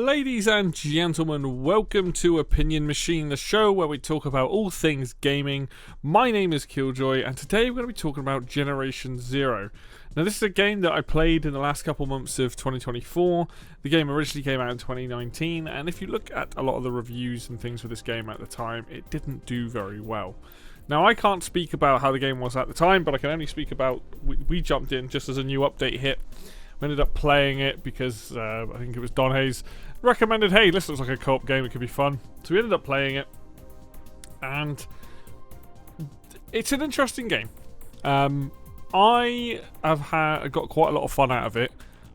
Ladies and gentlemen, welcome to Opinion Machine, the show where we talk about all things gaming. My name is Killjoy, and today we're going to be talking about Generation Zero. Now, this is a game that I played in the last couple months of 2024. The game originally came out in 2019, and if you look at a lot of the reviews and things for this game at the time, it didn't do very well. Now, I can't speak about how the game was at the time, but I can only speak about we jumped in just as a new update hit. We ended up playing it because I think it was Don Hayes recommended, hey, this looks like a co-op game, it could be fun. So we ended up playing it, and it's an interesting game. I have got quite a lot of fun out of it,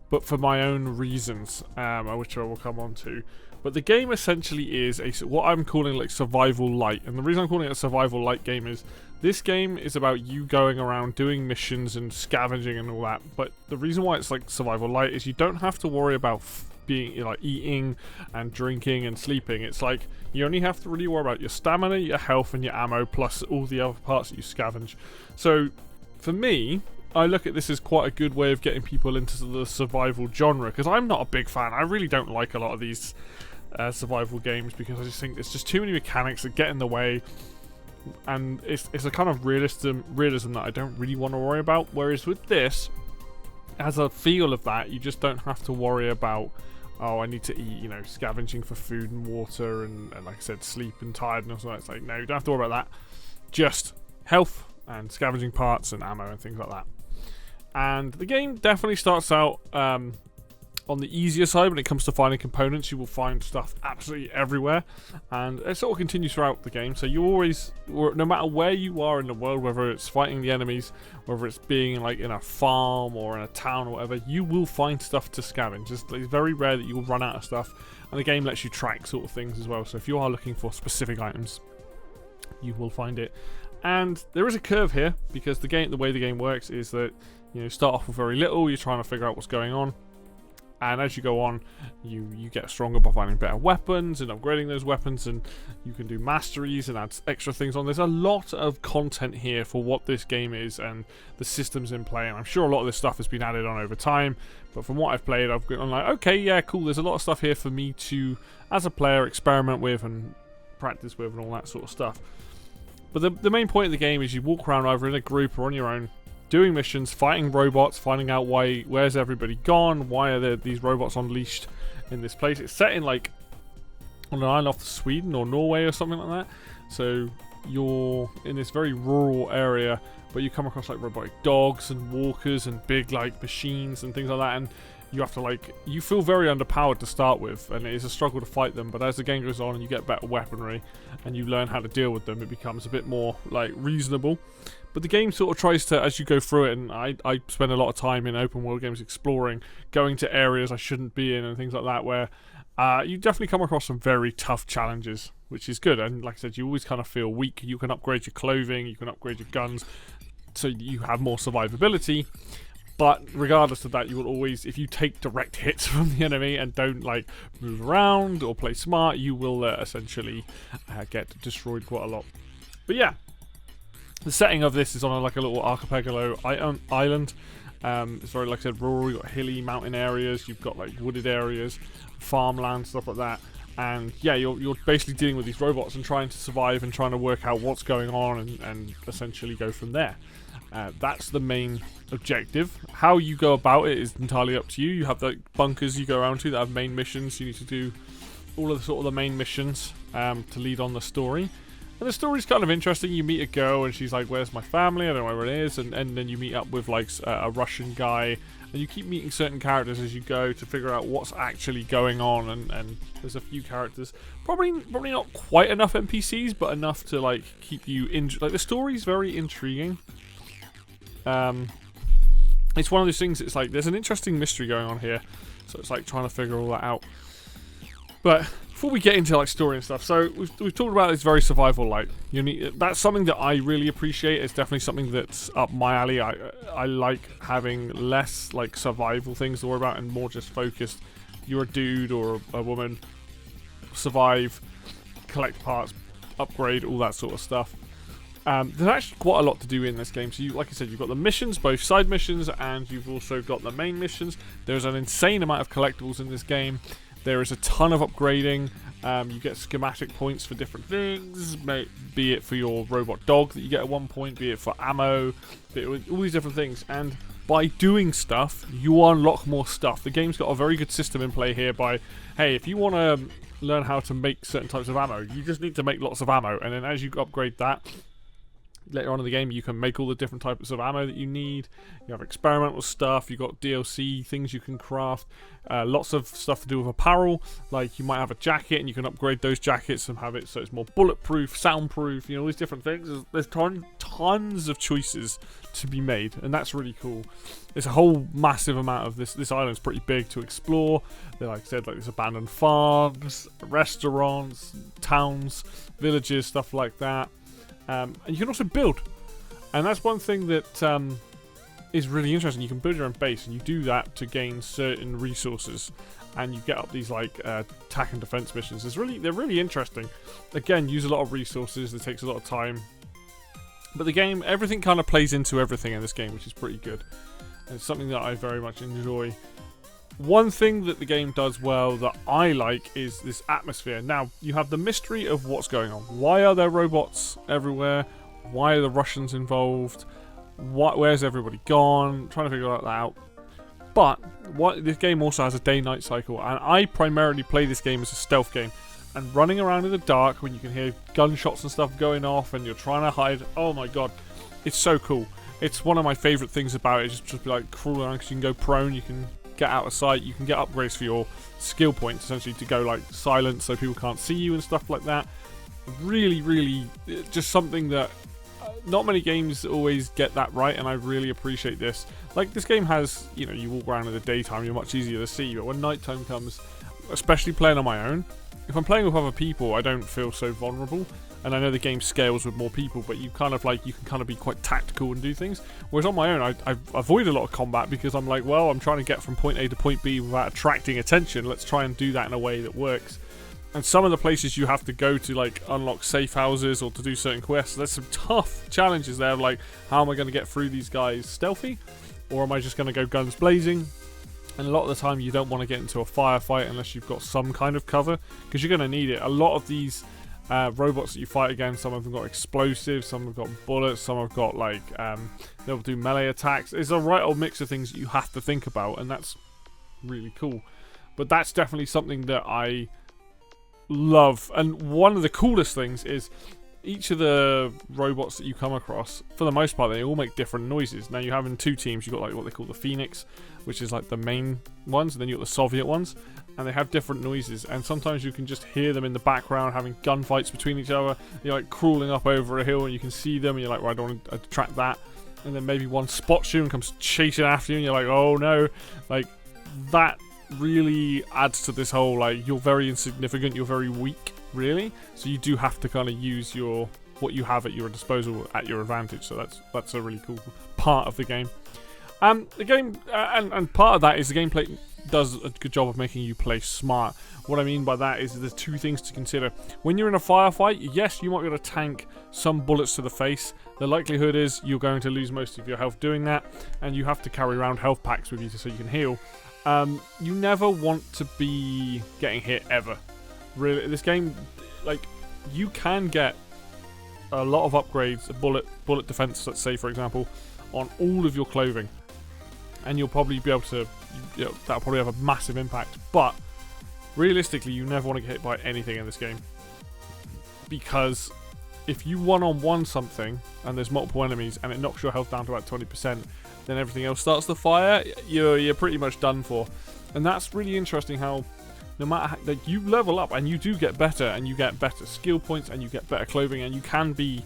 but for my own reasons, which I will come on to. But the game essentially is what I'm calling like survival light, and the reason I'm calling it a survival light game is this game is about you going around doing missions and scavenging and all that. But the reason why it's like survival light is you don't have to worry about being like eating and drinking and sleeping. It's like you only have to really worry about your stamina, your health, and your ammo, plus all the other parts that you scavenge. So for me, I look at this as quite a good way of getting people into the survival genre, because I'm not a big fan. I really don't like a lot of these survival games because I just think there's just too many mechanics that get in the way, and it's a kind of realism that I don't really want to worry about. Whereas with this, as a feel of that, you just don't have to worry about, oh, I need to eat, you know, scavenging for food and water and like I said, sleep and tiredness. It's like, no, you don't have to worry about that. Just health and scavenging parts and ammo and things like that. And the game definitely starts out on the easier side when it comes to finding components. You will find stuff absolutely everywhere, and it sort of continues throughout the game. So you always, no matter where you are in the world, whether it's fighting the enemies, whether it's being like in a farm or in a town or whatever, you will find stuff to scavenge. It's very rare that you will run out of stuff, and the game lets you track sort of things as well. So if you are looking for specific items, you will find it. And there is a curve here, because the way the game works is that you start off with very little. You're trying to figure out what's going on. And as you go on, you get stronger by finding better weapons and upgrading those weapons, and you can do masteries and add extra things on. There's a lot of content here for what this game is and the systems in play, and I'm sure a lot of this stuff has been added on over time, but from what I've played, I'm like, okay, yeah, cool, there's a lot of stuff here for me to, as a player, experiment with and practice with and all that sort of stuff. But the main point of the game is you walk around either in a group or on your own, doing missions, fighting robots, finding out where's everybody gone, why are these robots unleashed in this place. It's set in like on an island off Sweden or Norway or something like that. So you're in this very rural area, but you come across like robotic dogs and walkers and big like machines and things like that, and you have to you feel very underpowered to start with, and it is a struggle to fight them. But as the game goes on and you get better weaponry and you learn how to deal with them, it becomes a bit more like reasonable. But the game sort of tries to, as you go through it, and I spend a lot of time in open world games exploring, going to areas I shouldn't be in and things like that, where you definitely come across some very tough challenges, which is good. And like I said, you always kind of feel weak. You can upgrade your clothing, you can upgrade your guns, so you have more survivability. But regardless of that, you will always, if you take direct hits from the enemy and don't like move around or play smart, you will essentially get destroyed quite a lot. But yeah, the setting of this is on a little archipelago island. It's very, like I said, rural. You've got hilly mountain areas, you've got like wooded areas, farmland, stuff like that. And yeah, you're basically dealing with these robots and trying to survive and trying to work out what's going on and essentially go from there. That's the main objective. How you go about it is entirely up to you. You have the bunkers you go around to that have main missions. You need to do all of the main missions to lead on the story. And the story's kind of interesting. You meet a girl and she's like, where's my family? I don't know where it is. And then you meet up with like a Russian guy. And you keep meeting certain characters as you go to figure out what's actually going on. And there's a few characters. Probably not quite enough NPCs, but enough to like keep you like the story's very intriguing. It's one of those things, it's like there's an interesting mystery going on here, so it's like trying to figure all that out. But before we get into like story and stuff, so we've talked about this very survival light. That's something that I really appreciate. It's definitely something that's up my alley. I like having less like survival things to worry about and more just focused. You're a dude or a woman, survive, collect parts, upgrade, all that sort of stuff. There's actually quite a lot to do in this game. So, like I said, you've got the missions, both side missions, and you've also got the main missions. There's an insane amount of collectibles in this game. There is a ton of upgrading. You get schematic points for different things, be it for your robot dog that you get at one point, be it for ammo, be it all these different things. And by doing stuff, you unlock more stuff. The game's got a very good system in play here by, hey, if you want to learn how to make certain types of ammo, you just need to make lots of ammo. And then as you upgrade that, later on in the game, you can make all the different types of ammo that you need. You have experimental stuff, you've got DLC, things you can craft, lots of stuff to do with apparel, like you might have a jacket and you can upgrade those jackets and have it so it's more bulletproof, soundproof, you know, all these different things. There's tons of choices to be made, and that's really cool. There's a whole massive amount of this island's pretty big to explore. There, like I said, like there's abandoned farms, restaurants, towns, villages, stuff like that. And you can also build, and that's one thing that is really interesting. You can build your own base, and you do that to gain certain resources, and you get up these like attack and defense missions. They're really interesting. Again, use a lot of resources. It takes a lot of time, but the game, everything kind of plays into everything in this game, which is pretty good, and it's something that I very much enjoy. One thing that the game does well that I like is this atmosphere. Now, you have the mystery of what's going on. Why are there robots everywhere? Why are the Russians involved? Where's everybody gone? Trying to figure that out. But this game also has a day-night cycle, and I primarily play this game as a stealth game. And running around in the dark when you can hear gunshots and stuff going off and you're trying to hide, oh my god, it's so cool. It's one of my favourite things about it, just be like crawling around, because you can go prone, you can get out of sight, you can get upgrades for your skill points, essentially, to go like silent so people can't see you and stuff like that. Really just something that not many games always get that right, and I really appreciate this. Like, this game has, you know, you walk around in the daytime, you're much easier to see, but when nighttime comes, especially playing on my own, if I'm playing with other people, I don't feel so vulnerable. And I know the game scales with more people, but you kind of like, you can kind of be quite tactical and do things. Whereas on my own, I avoid a lot of combat because I'm like, well, I'm trying to get from point A to point B without attracting attention. Let's try and do that in a way that works. And some of the places you have to go to, like, unlock safe houses or to do certain quests, there's some tough challenges there of like, how am I going to get through these guys stealthy? Or am I just going to go guns blazing? And a lot of the time you don't want to get into a firefight unless you've got some kind of cover, because you're going to need it. A lot of these robots that you fight against, some of them got explosives, some have got bullets, some have got like they'll do melee attacks. It's a right old mix of things that you have to think about, and that's really cool. But that's definitely something that I love. And one of the coolest things is each of the robots that you come across, for the most part, they all make different noises. Now, you have in two teams, you've got like what they call the Phoenix, which is like the main ones, and then you've got the Soviet ones, and they have different noises, and sometimes you can just hear them in the background having gunfights between each other. You're like crawling up over a hill and you can see them, and you're like, well, I don't want to attract that. And then maybe one spots you and comes chasing after you, and you're like, oh no. Like, that really adds to this whole, like, you're very insignificant, you're very weak, really. So you do have to kind of use what you have at your disposal at your advantage. So that's a really cool part of the game. The game, and part of that is the gameplay does a good job of making you play smart. What I mean by that is there's two things to consider. When you're in a firefight, yes, you might be able to tank some bullets to the face. The likelihood is you're going to lose most of your health doing that, and you have to carry around health packs with you so you can heal. You never want to be getting hit ever. Really, this game, like, you can get a lot of upgrades, bullet defense, let's say, for example, on all of your clothing, and you'll probably be able to, you know, that'll probably have a massive impact. But realistically, you never want to get hit by anything in this game, because if you one-on-one something and there's multiple enemies and it knocks your health down to about 20%, then everything else starts to fire, you're pretty much done for. And that's really interesting how no matter how, like, you level up and you do get better, and you get better skill points, and you get better clothing, and you can be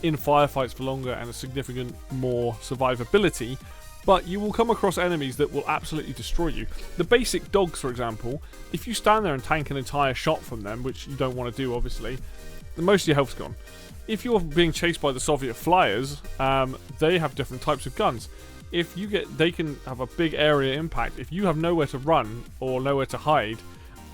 in firefights for longer and a significant more survivability, but you will come across enemies that will absolutely destroy you. The basic dogs, for example, if you stand there and tank an entire shot from them, which you don't want to do, obviously, then most of your health's gone. If you're being chased by the Soviet flyers, they have different types of guns. They can have a big area impact. If you have nowhere to run or nowhere to hide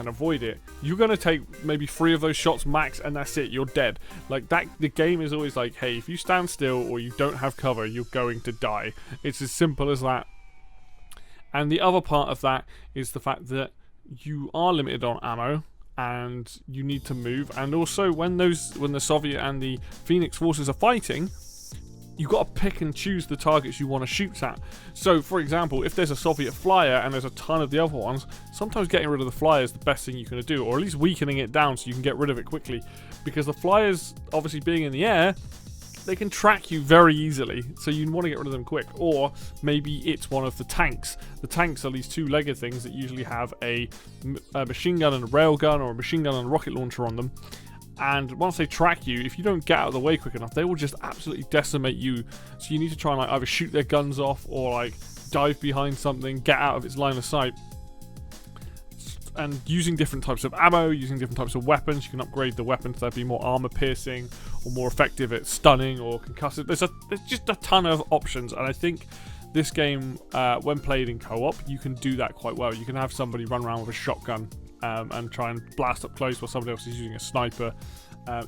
and avoid it, you're going to take maybe 3 of those shots max, and that's it, you're dead. Like that, the game is always like, hey, if you stand still or you don't have cover, you're going to die. It's as simple as that. And the other part of that is the fact that you are limited on ammo, and you need to move. And also, when the Soviet and the Phoenix forces are fighting, you've got to pick and choose the targets you want to shoot at. So, for example, if there's a Soviet flyer and there's a ton of the other ones, sometimes getting rid of the flyer is the best thing you can do, or at least weakening it down so you can get rid of it quickly. Because the flyers, obviously being in the air, they can track you very easily, so you want to get rid of them quick. Or maybe it's one of the tanks. The tanks are these two-legged things that usually have a machine gun and a railgun, or a machine gun and a rocket launcher on them. And once they track you, if you don't get out of the way quick enough, they will just absolutely decimate you. So you need to try and like either shoot their guns off, or like dive behind something, get out of its line of sight. And using different types of ammo, using different types of weapons, you can upgrade the weapons to be more armor piercing, or more effective at stunning or concussive. There's just a ton of options, and I think this game, when played in co-op, you can do that quite well. You can have somebody run around with a shotgun and try and blast up close while somebody else is using a sniper.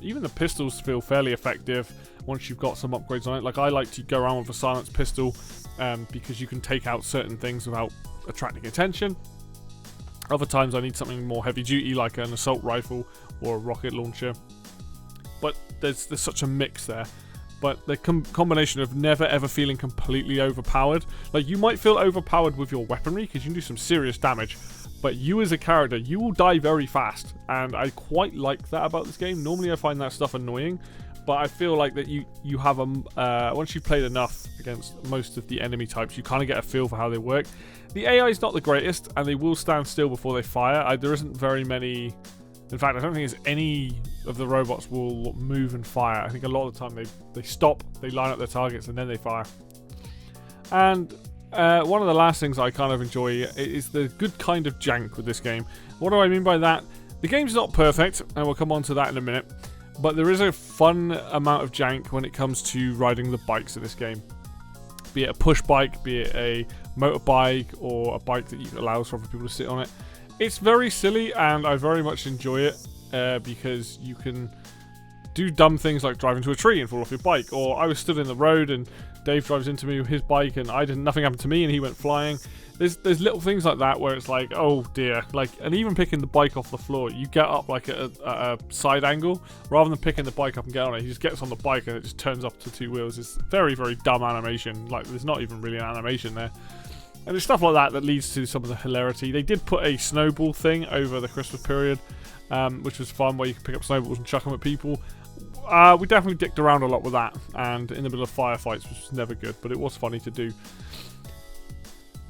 Even the pistols feel fairly effective once you've got some upgrades on it. Like, I like to go around with a silenced pistol because you can take out certain things without attracting attention. Other times I need something more heavy duty, like an assault rifle or a rocket launcher. But there's such a mix there. But the combination of never ever feeling completely overpowered. Like, you might feel overpowered with your weaponry because you can do some serious damage. But you as a character, you will die very fast. And I quite like that about this game. Normally I find that stuff annoying. But I feel like that you have once you've played enough against most of the enemy types, you kind of get a feel for how they work. The AI is not the greatest, and they will stand still before they fire. There isn't very many. In fact, I don't think there's any of the robots will move and fire. I think a lot of the time they stop, they line up their targets, and then they fire. And one of the last things I kind of enjoy is the good kind of jank with this game. What do I mean by that? The game's not perfect, and we'll come on to that in a minute. But there is a fun amount of jank when it comes to riding the bikes in this game. Be it a push bike, be it a motorbike, or a bike that allows for other people to sit on it. It's very silly, and I very much enjoy it because you can do dumb things like drive into a tree and fall off your bike. Or I was stood in the road and Dave drives into me with his bike, and nothing happened to me, and he went flying. There's little things like that where it's like, oh dear, like, and even picking the bike off the floor, you get up like at a side angle rather than picking the bike up and get on it. He just gets on the bike and it just turns up to two wheels. It's very, very dumb animation. Like, there's not even really an animation there. And it's stuff like that leads to some of the hilarity. They did put a snowball thing over the Christmas period, which was fun, where you could pick up snowballs and chuck them at people. We definitely dicked around a lot with that, and in the middle of firefights, which was never good, but it was funny to do.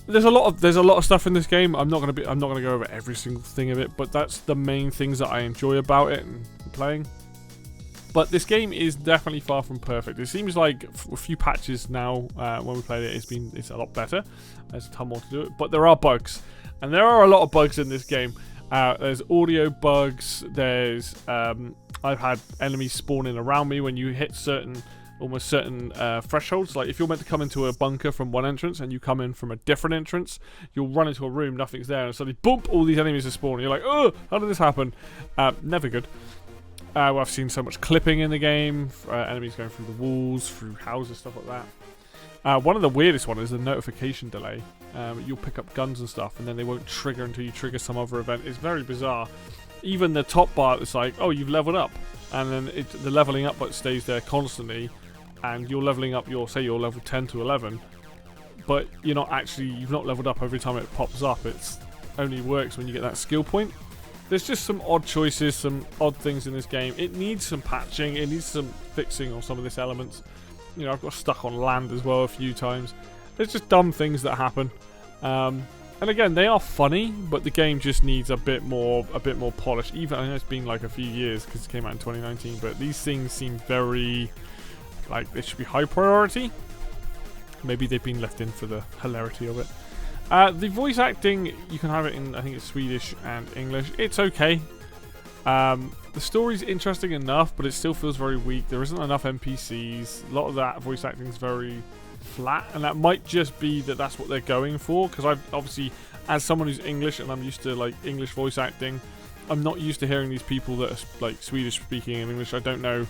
There's a lot of stuff in this game. I'm not gonna go over every single thing of it, but that's the main things that I enjoy about it and playing. But this game is definitely far from perfect. It seems like a few patches now, when we played it, it's a lot better. There's a ton more to do it, but there are bugs, and there are a lot of bugs in this game. There's audio bugs. There's I've had enemies spawning around me when you hit almost certain thresholds. Like, if you're meant to come into a bunker from one entrance and you come in from a different entrance, you'll run into a room, nothing's there, and suddenly, boom, all these enemies are spawning. You're like, oh, how did this happen? Never good. Well, I've seen so much clipping in the game, enemies going through the walls, through houses, stuff like that. One of the weirdest ones is the notification delay. You'll pick up guns and stuff, and then they won't trigger until you trigger some other event. It's very bizarre. Even the top bar, it's like, oh, you've leveled up, and then the leveling up but stays there constantly, and you're leveling up say you're level 10 to 11, but you've not leveled up every time it pops up. It's only works when you get that skill point. There's just some odd choices, some odd things in this game. It needs some patching, it needs some fixing on some of these elements. I've got stuck on land as well a few times. There's just dumb things that happen. And again, they are funny, but the game just needs a bit more polish. Even, I know it's been like a few years because it came out in 2019, but these things seem very, like, they should be high priority. Maybe they've been left in for the hilarity of it. The voice acting, you can have it in, I think it's Swedish and English. It's okay. The story's interesting enough, but it still feels very weak. There isn't enough NPCs. A lot of that voice acting is very flat, and that might just be that's what they're going for, because I've obviously, as someone who's English and I'm used to like English voice acting, I'm not used to hearing these people that are like Swedish speaking in English. I don't know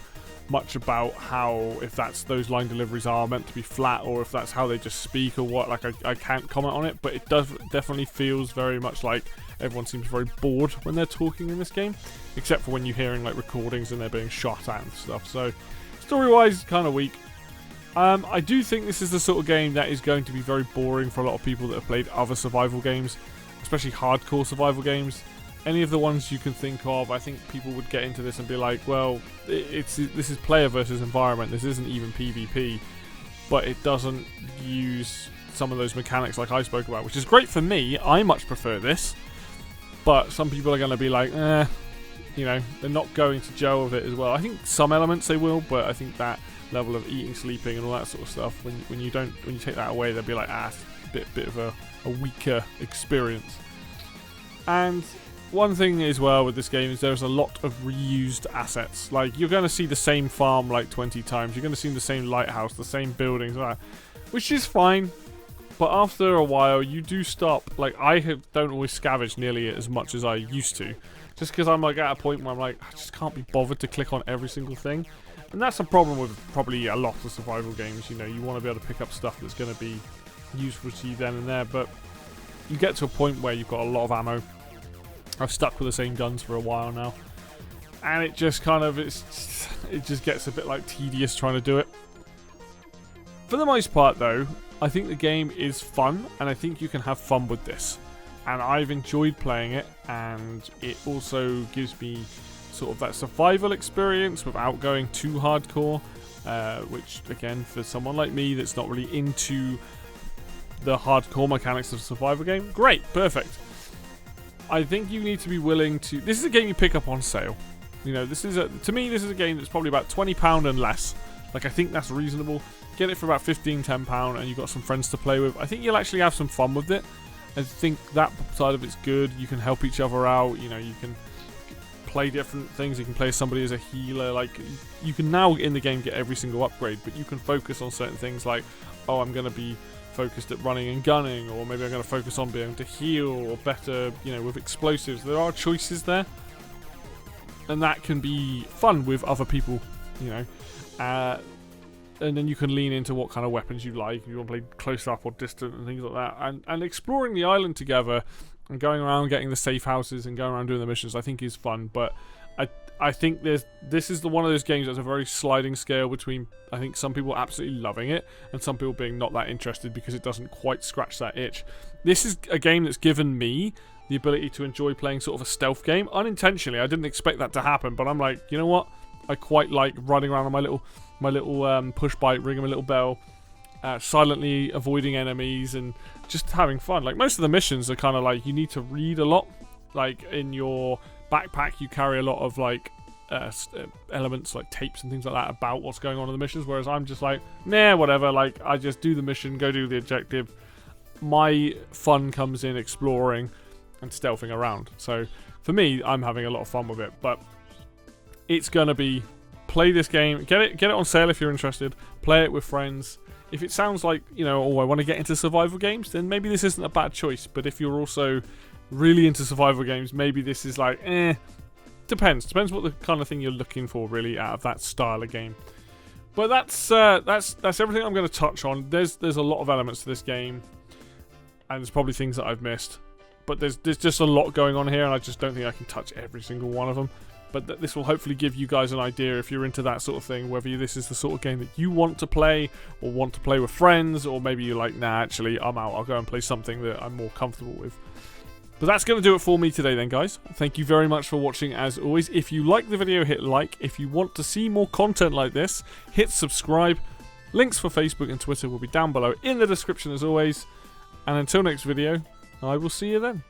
much about how, if that's those line deliveries are meant to be flat or if that's how they just speak or what. Like I can't comment on it, but it does definitely feels very much like everyone seems very bored when they're talking in this game, except for when you're hearing like recordings and they're being shot at and stuff. So story-wise, kind of weak. I do think this is the sort of game that is going to be very boring for a lot of people that have played other survival games, especially hardcore survival games. Any of the ones you can think of, I think people would get into this and be like, well, this is player versus environment. This isn't even PvP, but it doesn't use some of those mechanics like I spoke about, which is great for me. I much prefer this, but some people are going to be like, you know, they're not going to gel with it as well. I think some elements they will, but I think that level of eating, sleeping, and all that sort of stuff, when you take that away, they'll be like, it's a bit of a weaker experience. And one thing as well with this game is there's a lot of reused assets. Like, you're going to see the same farm like 20 times. You're going to see the same lighthouse, the same buildings, which is fine. But after a while, you do stop. Like, don't always scavenge nearly as much as I used to. Just because I'm like at a point where I'm like, I just can't be bothered to click on every single thing. And that's a problem with probably a lot of survival games. You know, you want to be able to pick up stuff that's going to be useful to you then and there. But you get to a point where you've got a lot of ammo. I've stuck with the same guns for a while now, and it just kind of it just gets a bit like tedious trying to do it. For the most part though, I think the game is fun, and I think you can have fun with this, and I've enjoyed playing it, and it also gives me sort of that survival experience without going too hardcore, which again, for someone like me that's not really into the hardcore mechanics of a survival game, great, perfect. I think you need to be willing to... This is a game you pick up on sale. You know, to me, this is a game that's probably about £20 and less. Like, I think that's reasonable. Get it for about £15, £10, and you've got some friends to play with. I think you'll actually have some fun with it. I think that side of it's good. You can help each other out. You know, you can play different things. You can play somebody as a healer. Like, you can now in the game get every single upgrade, but you can focus on certain things like, oh, I'm going to be focused at running and gunning, or maybe I'm going to focus on being able to heal, or better, you know, with explosives. There are choices there, and that can be fun with other people, you know. And then you can lean into what kind of weapons you like. If you want to play close up or distant and things like that, and exploring the island together and going around getting the safe houses and going around doing the missions, I think is fun. But I think this is one of those games that's a very sliding scale between, I think, some people absolutely loving it and some people being not that interested because it doesn't quite scratch that itch. This is a game that's given me the ability to enjoy playing sort of a stealth game unintentionally. I didn't expect that to happen, but I'm like, you know what? I quite like running around on my little push bike, ringing a little bell, silently avoiding enemies and just having fun. Like, most of the missions are kind of like you need to read a lot. Like, in your backpack you carry a lot of like elements like tapes and things like that about what's going on in the missions, whereas I'm just like, nah, whatever, like I just do the mission, go do the objective. My fun comes in exploring and stealthing around. So for me, I'm having a lot of fun with it. But it's gonna be, play this game, get it on sale if you're interested, play it with friends. If it sounds like, you know, oh, I want to get into survival games, then maybe this isn't a bad choice. But if you're also really into survival games, maybe this is like, depends what the kind of thing you're looking for really out of that style of game. But that's everything I'm going to touch on. There's a lot of elements to this game, and there's probably things that I've missed, but there's just a lot going on here, and I just don't think I can touch every single one of them. But this will hopefully give you guys an idea, if you're into that sort of thing, whether this is the sort of game that you want to play or want to play with friends, or maybe you're like, nah, actually I'm out, I'll go and play something that I'm more comfortable with. But that's going to do it for me today then, guys. Thank you very much for watching as always. If you like the video, hit like. If you want to see more content like this, hit subscribe. Links for Facebook and Twitter will be down below in the description as always. And until next video, I will see you then.